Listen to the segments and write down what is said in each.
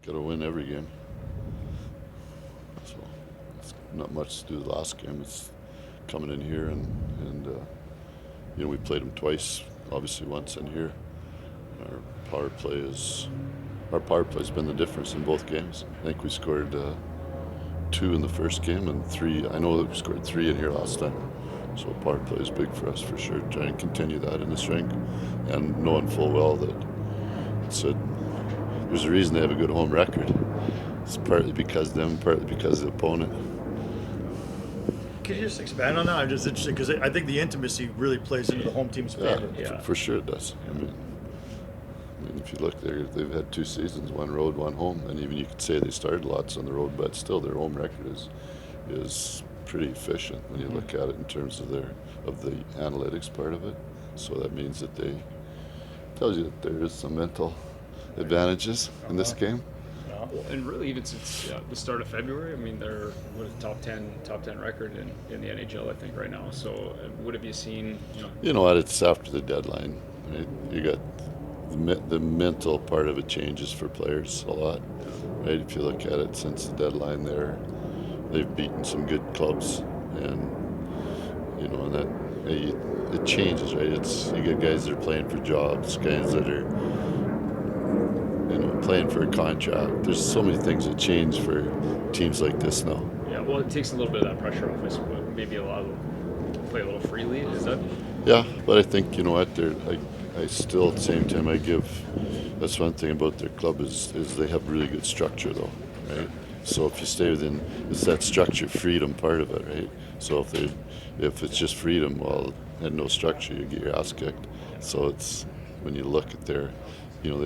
got to win every game. So it's not much to do with the last game. It's coming in here and we played them twice. Obviously once in here. Our power play is our power play's been the difference in both games. I think we scored 2 in the first game and 3. I know that we scored 3 in here last time. So power play is big for us for sure. Trying to continue that in this rink, and knowing full well that there's a reason they have a good home record. It's partly because of them, partly because of the opponent. Could you just expand on that? I'm just interested because I think the intimacy really plays into the home team's favor. Yeah, for sure it does. I mean, if you look there, they've had 2 seasons, 1 road, 1 home, and even you could say they started lots on the road, but still their home record is pretty efficient when you look at it in terms of the analytics part of it. So that means that tells you that there is some mental advantages in this game. Well, and really, even since the start of February, I mean, they're a top 10 record in the NHL, I think, right now. So, what have you seen? You know what? It's after the deadline. Right? You got the mental part of it changes for players a lot. Right? If you look at it since the deadline, they've beaten some good clubs, and and that it changes. Right? You get guys that are playing for jobs, guys that are playing for a contract. There's so many things that change for teams like this now. Yeah, well, it takes a little bit of that pressure off. I suppose maybe play a little freely. Is that? Yeah, but I think what I still at the same time that's one thing about their club is they have really good structure though, right? So if you stay within, it's that structure freedom part of it, right? So if it's just freedom, and no structure, you get your ass kicked. So it's when you look at they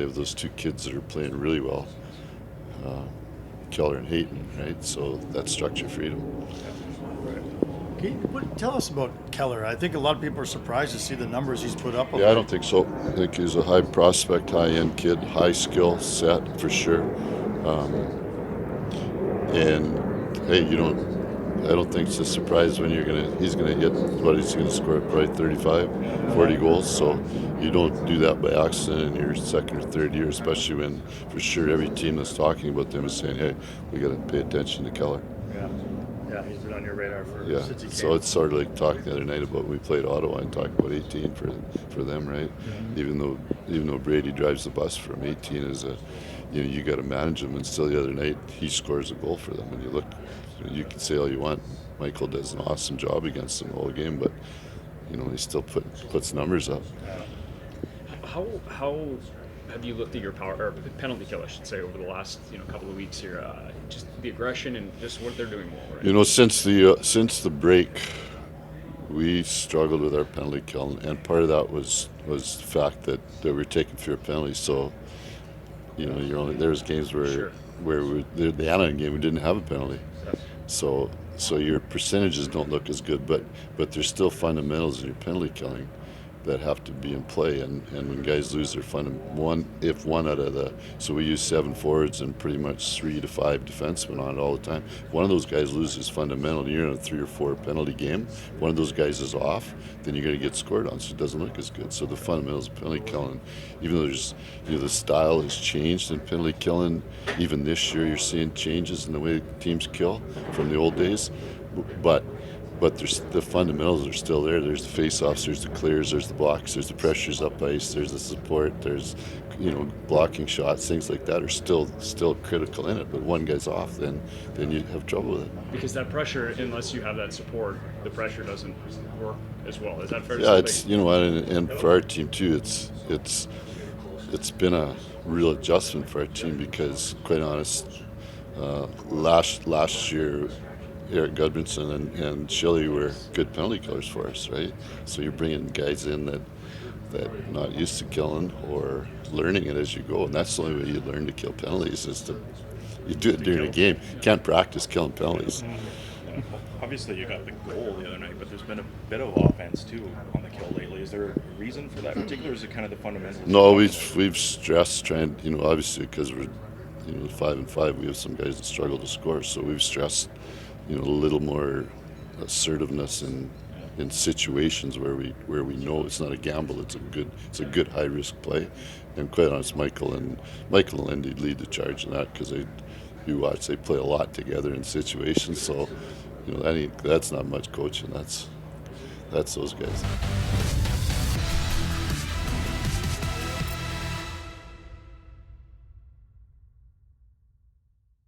have those 2 kids that are playing really well, Keller and Hayton, right? So that's structure freedom. Tell us about Keller. I think a lot of people are surprised to see the numbers he's put up. Yeah, I don't think so. I think he's a high prospect, high-end kid, high skill set for sure. And hey, I don't think it's a surprise when he's gonna hit he's gonna score probably 35, 40 goals. So you don't do that by accident in your second or third year, especially when for sure every team that's talking about them is saying, hey, we got to pay attention to Keller. Yeah, he's been on your radar since he came. So it's sort of like talking the other night about when we played Ottawa and talking about 18 for them, right? Mm-hmm. Even though Brady drives the bus for him, 18 is you got to manage him. And still the other night he scores a goal for them, and you look. You can say all you want. Michael does an awesome job against them the whole game, but he still puts numbers up. How have you looked at your penalty kill, I should say, over the last couple of weeks here? Just the aggression and just what they're doing well, right? Since the break, we struggled with our penalty kill, and part of that was the fact that we were taking fewer penalties. So there's games where Sure. The Anaheim game we didn't have a penalty. So your percentages don't look as good, but there's still fundamentals in your penalty killing that have to be in play. And when guys lose their so we use 7 forwards and pretty much 3 to 5 defensemen on it all the time. If one of those guys loses fundamental, and you're in a 3 or 4 penalty game, one of those guys is off, then you're going to get scored on, so it doesn't look as good. So the fundamentals of penalty killing, even though there's the style has changed in penalty killing, even this year you're seeing changes in the way teams kill from the old days, but there's the fundamentals are still there. There's the face-offs, there's the clears, there's the blocks, there's the pressures up ice, there's the support, there's blocking shots, things like that are still critical in it. But one guy's off, then you have trouble with it. Because that pressure, unless you have that support, the pressure doesn't work as well. Is that fair to say? Yeah, it's and for our team too, it's been a real adjustment for our team because, quite honest, last year. Eric Gudbranson and Shelley were good penalty killers for us, right? So you're bringing guys in that not used to killing or learning it as you go, and that's the only way you learn to kill penalties is you do it during a game. You can't practice killing penalties. Obviously, you got the goal the other night, but there's been a bit of offense too on the kill lately. Is there a reason for that particular? Or is it kind of the fundamentals? No, we've stressed trying. Obviously because we're 5-5, we have some guys that struggle to score, so we've stressed. A little more assertiveness in situations where we know it's not a gamble, it's a good high risk play, And quite honest, Michael and Lindy lead the charge in that because you watch they play a lot together in situations. So, that's not much coaching. That's those guys.